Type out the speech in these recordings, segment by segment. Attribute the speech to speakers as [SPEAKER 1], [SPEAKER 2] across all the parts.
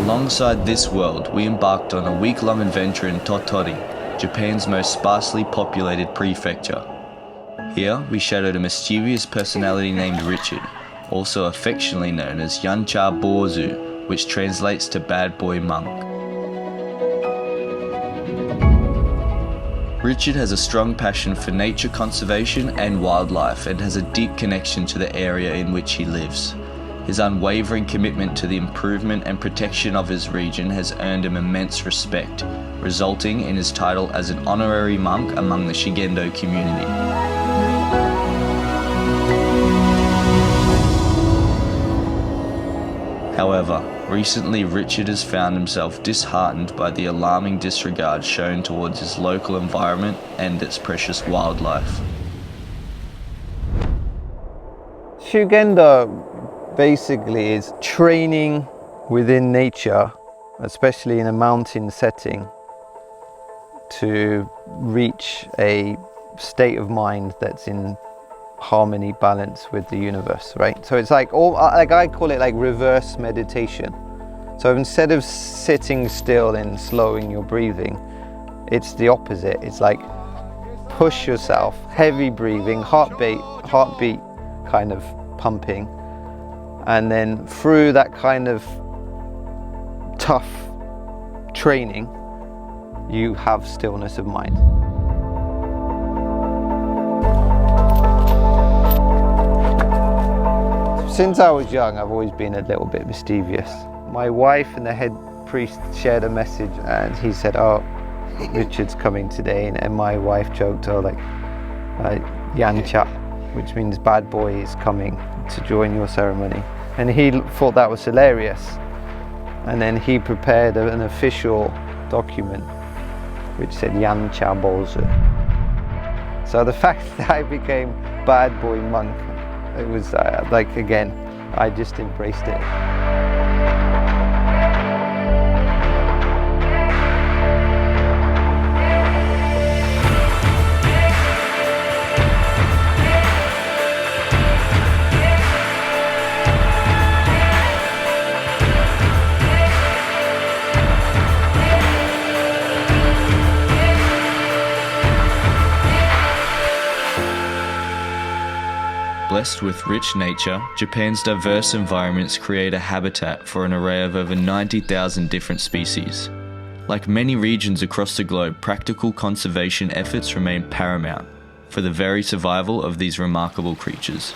[SPEAKER 1] Alongside ThisWorld, we embarked on a week-long adventure in Tottori, Japan's most sparsely populated prefecture. Here, we shadowed a mischievous personality named Richard, also affectionately known as Yuncha Bozu, which translates to bad boy monk. Richard has a strong passion for nature conservation and wildlife and has a deep connection to the area in which he lives. His unwavering commitment to the improvement and protection of his region has earned him immense respect, resulting in his title as an honorary monk among the Shigendo community. However, recently Richard has found himself disheartened by the alarming disregard shown towards his local environment and its precious wildlife.
[SPEAKER 2] Shugendo basically is training within nature, especially in a mountain setting, to reach a state of mind that's in harmony, balance with the universe, right? So it's like I call it like reverse meditation. So instead of sitting still and slowing your breathing, it's the opposite. It's like push yourself, heavy breathing, heartbeat kind of pumping, and then through that kind of tough training, you have stillness of mind. Since I was young, I've always been a little bit mischievous. My wife and the head priest shared a message and he said, "Oh, Richard's coming today," and my wife joked, "Oh, like Yuncha," which means bad boy is coming to join your ceremony. And he thought that was hilarious. And then he prepared an official document which said Yuncha Bozu. So the fact that I became bad boy monk, it was like, again, I just embraced it.
[SPEAKER 1] Blessed with rich nature, Japan's diverse environments create a habitat for an array of over 90,000 different species. Like many regions across the globe, practical conservation efforts remain paramount for the very survival of these remarkable creatures.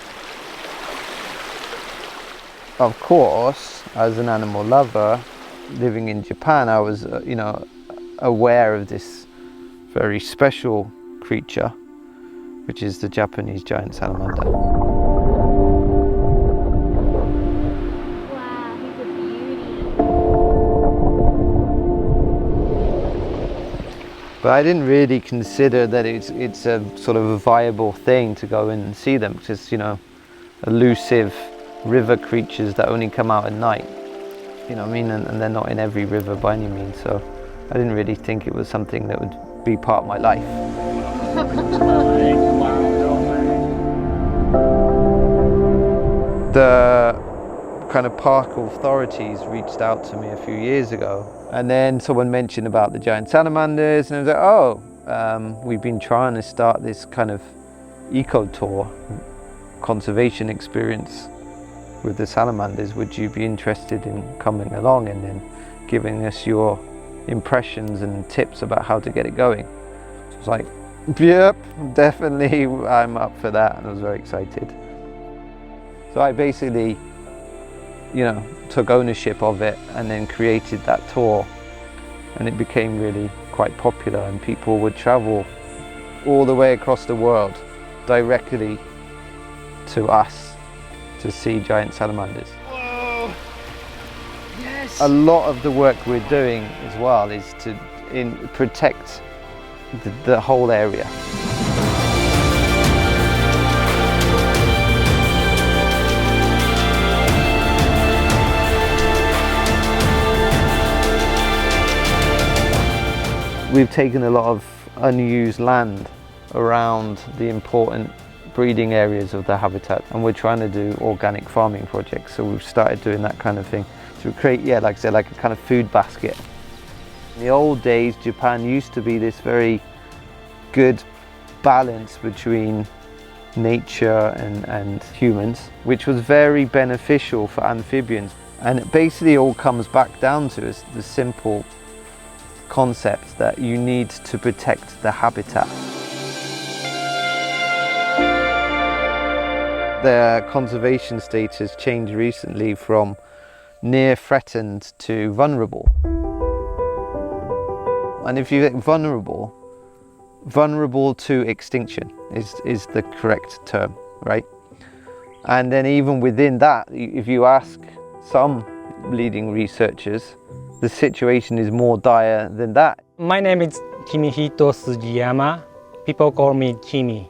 [SPEAKER 2] Of course, as an animal lover, living in Japan, I was, aware of this very special creature, which is the Japanese giant salamander. But I didn't really consider that it's a sort of a viable thing to go in and see them, because, elusive river creatures that only come out at night, and they're not in every river by any means, so I didn't really think it was something that would be part of my life. The kind of park authorities reached out to me a few years ago, and then someone mentioned about the giant salamanders, and I was like, oh, we've been trying to start this kind of eco tour, conservation experience with the salamanders. Would you be interested in coming along and then giving us your impressions and tips about how to get it going? So I was like, yep, definitely, I'm up for that, and I was very excited. So I basically, took ownership of it and then created that tour, and it became really quite popular, and people would travel all the way across the world directly to us to see giant salamanders.
[SPEAKER 3] Whoa! Yes!
[SPEAKER 2] A lot of the work we're doing as well is to protect the whole area. We've taken a lot of unused land around the important breeding areas of the habitat, and we're trying to do organic farming projects, so we've started doing that kind of thing. to create, yeah, like I said, like a kind of food basket. In the old days, Japan used to be this very good balance between nature and humans, which was very beneficial for amphibians. And it basically all comes back down to is the simple concept that you need to protect the habitat. Their conservation status changed recently from near threatened to vulnerable. And if you think vulnerable to extinction is the correct term, right? And then even within that, if you ask some leading researchers, the situation is more dire than that.
[SPEAKER 4] My name is Kimihito Sugiyama. People call me Kimi.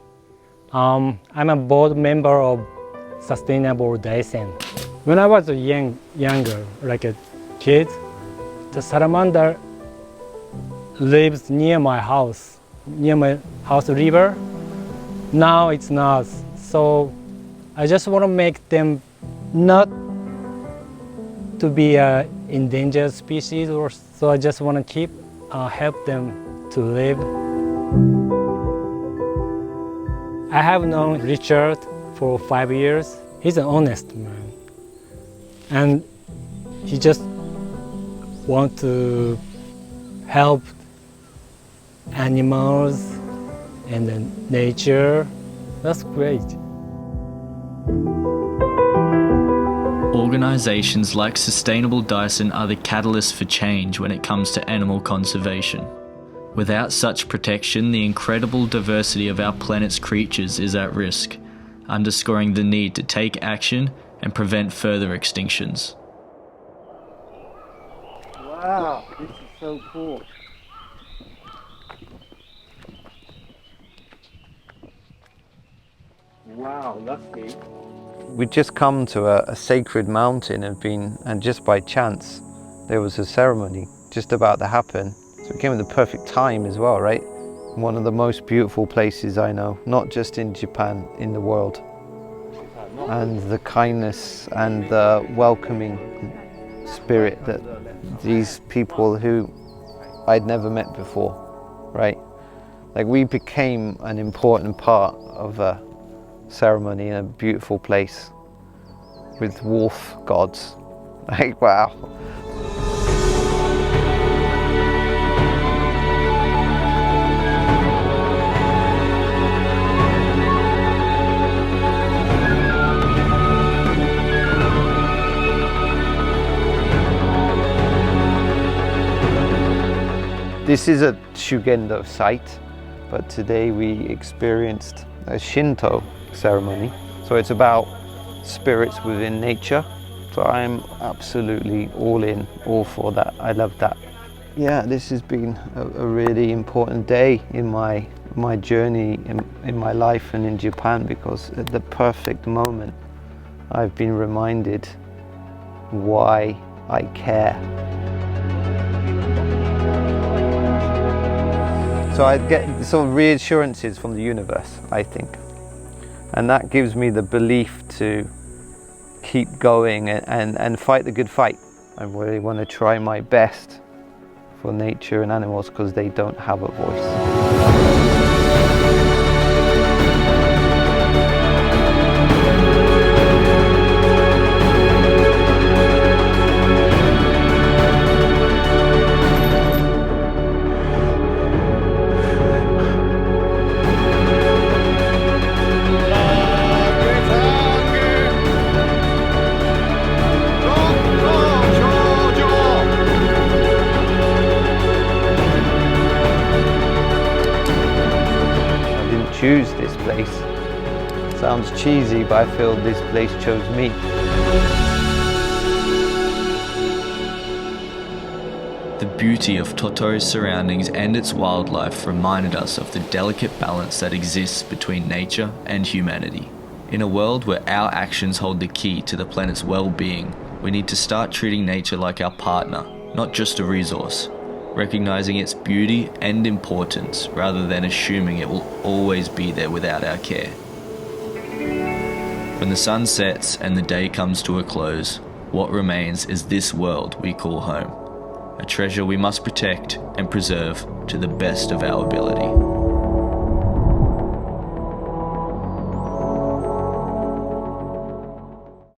[SPEAKER 4] I'm a board member of Sustainable Daisen. When I was younger, like a kid, the salamander lives near my house river. Now it's not. So I just want to make them not to be an endangered species, or so I just want to help them to live. I have known Richard for 5 years. He's an honest man, and he just wants to help animals and then nature. That's great.
[SPEAKER 1] Organizations like Sustainable Daisen are the catalyst for change when it comes to animal conservation. Without such protection, the incredible diversity of our planet's creatures is at risk, underscoring the need to take action and prevent further extinctions.
[SPEAKER 2] Wow, this is so cool. Wow, lucky. We'd just come to a sacred mountain and just by chance there was a ceremony just about to happen. So it came at the perfect time as well, right? One of the most beautiful places I know, not just in Japan, in the world. And the kindness and the welcoming spirit that these people who I'd never met before, right? Like we became an important part of a ceremony in a beautiful place with wolf gods. Like, wow. This is a Shugendo site, but today we experienced a Shinto ceremony. So it's about spirits within nature. So I'm absolutely all for that. I love that. Yeah, this has been a really important day in my journey in my life and in Japan, because at the perfect moment I've been reminded why I care. So I get sort of reassurances from the universe, I think. And that gives me the belief to keep going and fight the good fight. I really want to try my best for nature and animals because they don't have a voice. Choose this place. Sounds cheesy, but I feel this place chose me.
[SPEAKER 1] The beauty of Tottori's surroundings and its wildlife reminded us of the delicate balance that exists between nature and humanity. In a world where our actions hold the key to the planet's well-being, we need to start treating nature like our partner, not just a resource, recognizing its beauty and importance rather than assuming it will always be there without our care. When the sun sets and the day comes to a close, what remains is this world we call home, a treasure we must protect and preserve to the best of our ability.